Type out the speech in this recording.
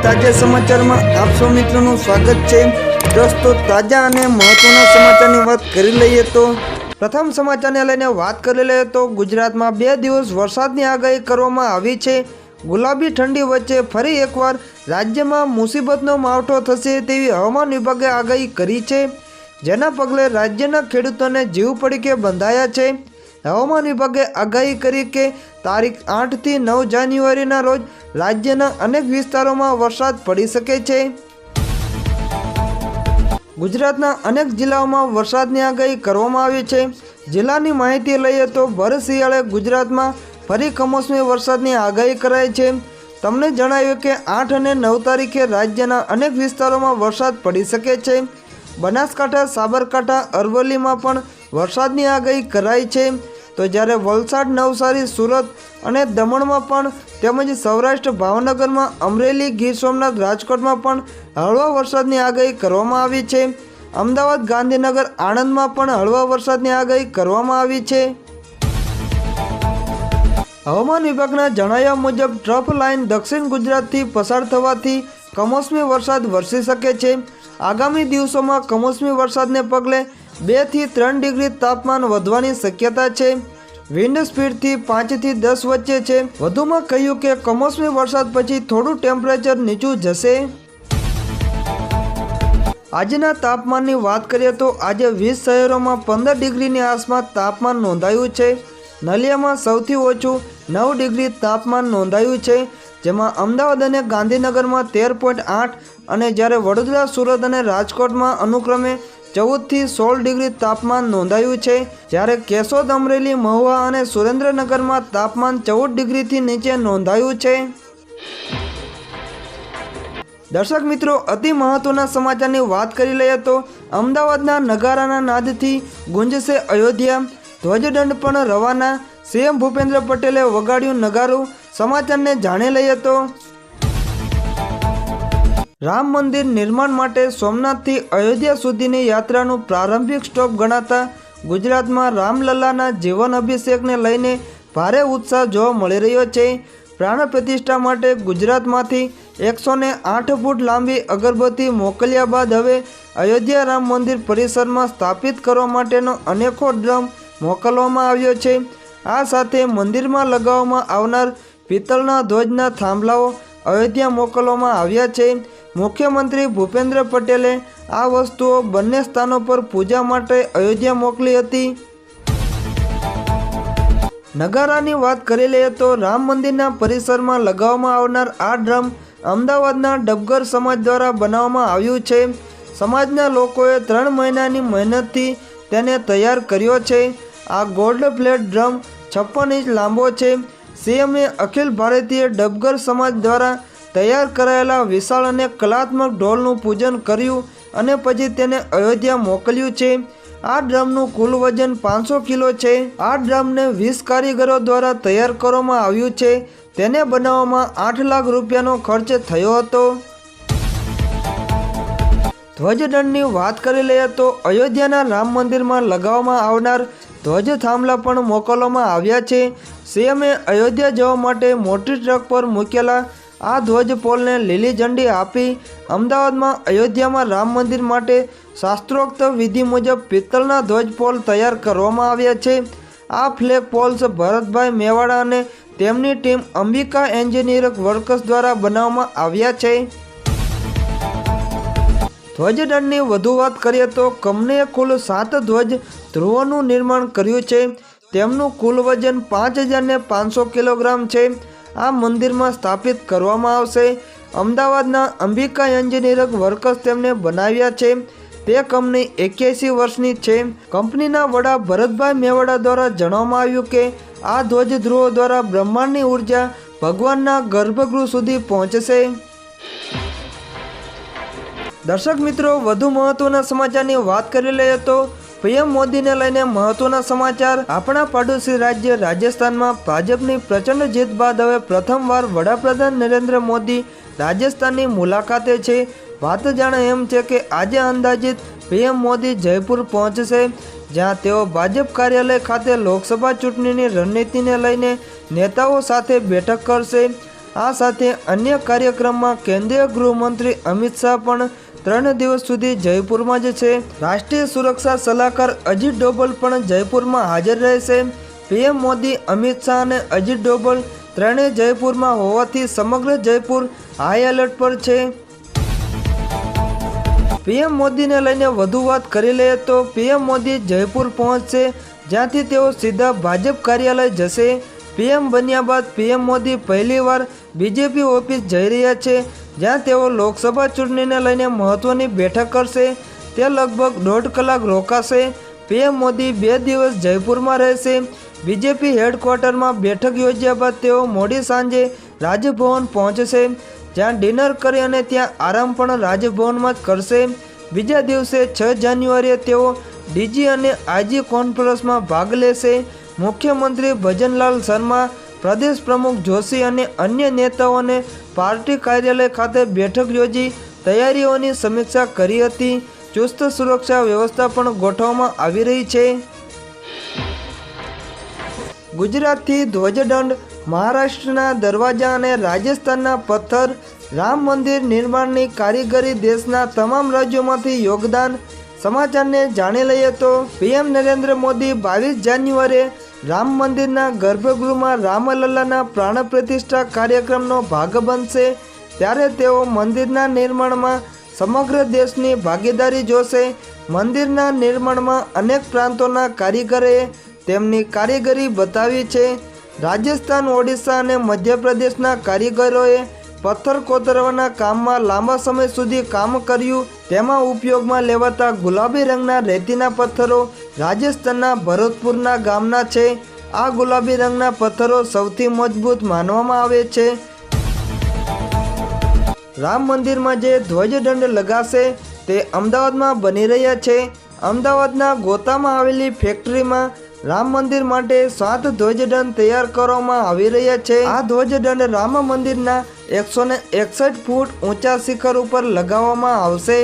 તાજા સમાચારમાં આપ સૌ મિત્રોનું સ્વાગત છે। દોસ્તો તાજા અને મહત્વના સમાચારની વાત કરી લઈએ તો પ્રથમ સમાચારને લઈને વાત કરી લઈએ તો ગુજરાતમાં 2 દિવસ વરસાદની આગાહી કરવામાં આવી છે। ગુલાબી ઠંડી વચ્ચે ફરી એકવાર રાજ્યમાં મુસીબતનો માવઠો થશે તેવી હવામાન વિભાગે આગાહી કરી છે, જેના પગલે રાજ્યના ખેડૂતોને જીવ પડીકે બંધાયા છે। હવામાન વિભાગે આગાહી કરી કે તારીખ 8 થી 9 જાન્યુઆરીના રોજ રાજ્યના અનેક વિસ્તારોમાં વરસાદ પડી શકે છે। ગુજરાતના અનેક જિલ્લાઓમાં વરસાદની આગાહી કરવામાં આવી છે। જિલ્લાની માહિતી લઈએ તો ભર શિયાળે ગુજરાતમાં ફરી કમોસમી વરસાદની આગાહી કરાઈ છે। તમને જણાવ્યું કે 8 અને 9 તારીખે રાજ્યના અનેક વિસ્તારોમાં વરસાદ પડી શકે છે। બનાસકાંઠા, સાબરકાંઠા, અરવલ્લીમાં પણ વરસાદની આગાહી કરાઈ છે, તો જ્યારે વલસાડ, નવસારી, સુરત અને દમણમાં પણ તેમજ સૌરાષ્ટ્ર, ભાવનગરમાં, અમરેલી, ગીર સોમનાથ, રાજકોટમાં પણ હળવા વરસાદની આગાહી કરવામાં આવી છે। અમદાવાદ, ગાંધીનગર, આણંદમાં પણ હળવા વરસાદની આગાહી કરવામાં આવી છે। હવામાન વિભાગના જણાવ્યા મુજબ ટ્રફ લાઇન દક્ષિણ ગુજરાતથી પસાર થવાથી કમોસમી વરસાદ વરસી શકે છે। આગામી દિવસોમાં કમોસમી વરસાદને પગલે 2 થી 3 ડિગ્રી તાપમાન વધવાની શક્યતા છે। વિન્ડ સ્પીડથી 5 થી 10 વચ્ચે છે। વધુમાં કહ્યું કે કમોસમી વરસાદ પછી થોડું ટેમ્પરેચર નીચું જશે। આજના તાપમાનની વાત કરીએ તો આજે 20 શહેરોમાં 15 ડિગ્રીની આસપાસ તાપમાન નોંધાયું છે। નલિયામાં સૌથી ઓછું 9 ડિગ્રી તાપમાન નોંધાયું છે, જેમાં અમદાવાદ અને ગાંધીનગરમાં 13.8 અને જ્યારે વડોદરા, સુરત અને રાજકોટમાં અનુક્રમે 14 થી 16 ડિગ્રી તાપમાન નોંધાયું છે, જ્યારે કેશોદ, અમરેલી, મહુવા અને સુરેન્દ્રનગરમાં તાપમાન 14 ડિગ્રીથી નીચે નોંધાયું છે। દર્શક મિત્રો, અતિ મહત્વના સમાચારની વાત કરી લઈએ તો અમદાવાદના નગારાના નાદથી ગુંજશે અયોધ્યા, ધ્વજદંડ પણ રવાના, સીએમ ભૂપેન્દ્ર પટેલે વગાડ્યું નગારું। સમાચારને જાણી લઈએ તો રામ મંદિર નિર્માણ માટે સોમનાથથી અયોધ્યા સુધીની યાત્રાનું પ્રારંભિક સ્ટોપ ગણાતા ગુજરાતમાં રામલલ્લાના જીવન અભિષેકને લઈને ભારે ઉત્સાહ જોવા મળી રહ્યો છે। પ્રાણ પ્રતિષ્ઠા માટે ગુજરાતમાંથી 108 ફૂટ લાંબી અગરબત્તી મોકલ્યા બાદ હવે અયોધ્યા રામ મંદિર પરિસરમાં સ્થાપિત કરવા માટેનો અનેકો ડ્રમ મોકલવામાં આવ્યો છે। આ સાથે મંદિરમાં લગાવવામાં આવનાર પિત્તળના ધ્વજના થાંભલાઓ અયોધ્યા મોકલવામાં આવ્યા છે। મુખ્યમંત્રી ભૂપેન્દ્ર પટેલે આ વસ્તુઓ બંને સ્થાનો પર પૂજા માટે અયોધ્યા મોકલી હતી। નગારાની વાત કરી લઈએ તો રામ મંદિરના પરિસરમાં લગાવવામાં આવનાર આ ડ્રમ અમદાવાદના ડબગર સમાજ દ્વારા બનાવવામાં આવ્યું છે। સમાજના લોકોએ 3 મહિનાની મહેનતથી તેને તૈયાર કર્યો છે। આ ગોલ્ડ પ્લેટ ડ્રમ 56 ઇંચ લાંબો છે। સીએમએ અખિલ ભારતીય ડબગર સમાજ દ્વારા તૈયાર કરાયેલા વિશાળ અને કલાત્મક ઢોલનું પૂજન કર્યું અને પછી તેને અયોધ્યા મોકલ્યું છે। આ ડ્રમનું કુલ વજન 500 કિલો છે। આ ડ્રમને 20 કારીગરો દ્વારા તૈયાર કરવામાં આવ્યું છે। તેને બનાવવામાં 8 લાખ રૂપિયાનો ખર્ચ થયો હતો। ધ્વજદંડની વાત કરી લઈએ તો અયોધ્યાના રામ મંદિરમાં લગાવવામાં આવનાર ધ્વજ થાંભલા પણ મોકલવામાં આવ્યા છે। સીએમએ અયોધ્યા જવા માટે મોટી ટ્રક પર મૂકેલા આ ધ્વજ પોલને લીલી ઝંડી આપી અમદાવાદમાં અયોધ્યામાં રામ મંદિર માટે શાસ્ત્રોક્ત વિધિ મુજબ પિત્તળના ધ્વજ પોલ તૈયાર કરવામાં આવ્યા છે। આ ફ્લેગ પોલ્સ ભરતભાઈ મેવાડા અને તેમની ટીમ અંબિકા એન્જિનિયરિંગ વર્કર્સ દ્વારા બનાવવામાં આવ્યા છે। ધ્વજદંડની વધુ વાત કરીએ તો કંપનીએ કુલ 7 ધ્વજ ધ્રુવોનું નિર્માણ કર્યું છે। તેમનું કુલ વજન 5500 કિલોગ્રામ છે। આ મંદિરમાં સ્થાપિત કરવામાં આવશે। અમદાવાદના અંબિકા એન્જિનિયરિંગ વર્કર્સ તેમને બનાવ્યા છે। તે કંપની 81 વર્ષની છે। કંપનીના વડા ભરતભાઈ મેવાડા દ્વારા જણાવવામાં આવ્યું કે આ ધ્વજ ધ્રુવો દ્વારા બ્રહ્માંડની ઉર્જા ભગવાનના ગર્ભગૃહ સુધી પહોંચશે। દર્શક મિત્રો, વધુ મહત્વના સમાચારની વાત કરી લઈએ તો પીએમ મોદીને લઈને મહત્વના સમાચાર। આપણા પાડોશી રાજ્ય રાજસ્થાનમાં ભાજપની પ્રચંડ જીત બાદ હવે પ્રથમવાર વડાપ્રધાન નરેન્દ્ર મોદી રાજસ્થાનની મુલાકાતે છે। વાત જાણે એમ છે કે આજે અંદાજિત પીએમ મોદી જયપુર પહોંચશે, જ્યાં તેઓ ભાજપ કાર્યાલય ખાતે લોકસભા ચૂંટણીની રણનીતિને લઈને નેતાઓ સાથે બેઠક કરશે। આ સાથે અન્ય કાર્યક્રમમાં કેન્દ્રીય ગૃહમંત્રી અમિત શાહ પણ 3 દિવસ સુધી જયપુરમાં જ છે. રાષ્ટ્રીય સુરક્ષા સલાહકાર અજીત ડોભાલ પણ જયપુરમાં હાજર રહેશે. પીએમ મોદી, અમિત શાહ અને અજીત ડોભાલ ત્રણેય જયપુરમાં હોવાથી સમગ્ર જયપુર હાઈ એલર્ટ પર છે. પીએમ મોદીને લઈને વધુ વાત કરી લઈએ તો પીએમ મોદી જયપુર પહોંચશે, જ્યાંથી તેઓ સીધા ભાજપ કાર્યાલય જશે. પીએમ બન્યા બાદ પીએમ મોદી પહેલીવાર બીજેપી ઓફિસ જઈ રહ્યા છે, જ્યાં તેઓ લોકસભા ચૂંટણીને લઈને મહત્વની બેઠક કરશે. તે લગભગ 1.5 કલાક રોકાશે. પીએમ મોદી 2 દિવસ જયપુરમાં રહેશે. બીજેપી હેડક્વાર્ટરમાં બેઠક યોજ્યા બાદ તેઓ મોડી સાંજે રાજભવન પહોંચશે, જ્યાં ડિનર કરી અને ત્યાં આરામ પણ રાજભવનમાં જ કરશે. બીજા દિવસે 6 જાન્યુઆરીએ તેઓ ડીજી અને આઈજી કોન્ફરન્સમાં ભાગ લેશે. મુખ્યમંત્રી ભજનલાલ શર્મા, પ્રદેશ પ્રમુખ જોશી અને અન્ય નેતાઓને પાર્ટી કાર્યાલય ખાતે બેઠક યોજી તૈયારીઓની સમીક્ષા કરી હતી. ચુસ્ત સુરક્ષા વ્યવસ્થા પણ ગોઠવવામાં આવી રહી છે. ગુજરાતથી ધ્વજદંડ, મહારાષ્ટ્રના દરવાજા અને રાજસ્થાનના પથ્થર, રામ મંદિર નિર્માણની કારીગરી, દેશના તમામ રાજ્યોમાંથી યોગદાન. સમાચારને જાણી લઈએ તો પીએમ નરેન્દ્ર મોદી 22 જાન્યુઆરીએ રામ મંદિરના ગર્ભગૃહમાં રામલલ્લાના પ્રાણ પ્રતિષ્ઠા કાર્યક્રમનો ભાગ બનશે. ત્યારે તેઓ મંદિરના નિર્માણમાં સમગ્ર દેશની ભાગીદારી જોશે. મંદિરના નિર્માણમાં અનેક પ્રાંતોના કારીગરોએ તેમની કારીગરી બતાવી છે. રાજસ્થાન, ઓડિશા અને મધ્યપ્રદેશના કારીગરોએ પથ્થર કોતરવાના કામમાં લાંબા સમય સુધી કામ કર્યું. તેમાં ઉપયોગમાં લેવાતા ગુલાબી રંગના રેતીના પથ્થરો રાજસ્થાનના ભરતપુરના ગામના છે. આ ગુલાબી રંગના પથ્થરો સૌથી મજબૂત માનવામાં આવે છે. રામ મંદિરમાં જે ધ્વજદંડ લગાશે તે અમદાવાદમાં બની રહ્યા છે. અમદાવાદના ગોતામાં આવેલી ફેક્ટરીમાં રામ મંદિર માટે 7 ધ્વજદંડ તૈયાર કરવામાં આવી રહ્યા છે. આ ધ્વજદંડ રામ મંદિરના 161 ફૂટ ઊંચા શિખર ઉપર લગાવવામાં આવશે.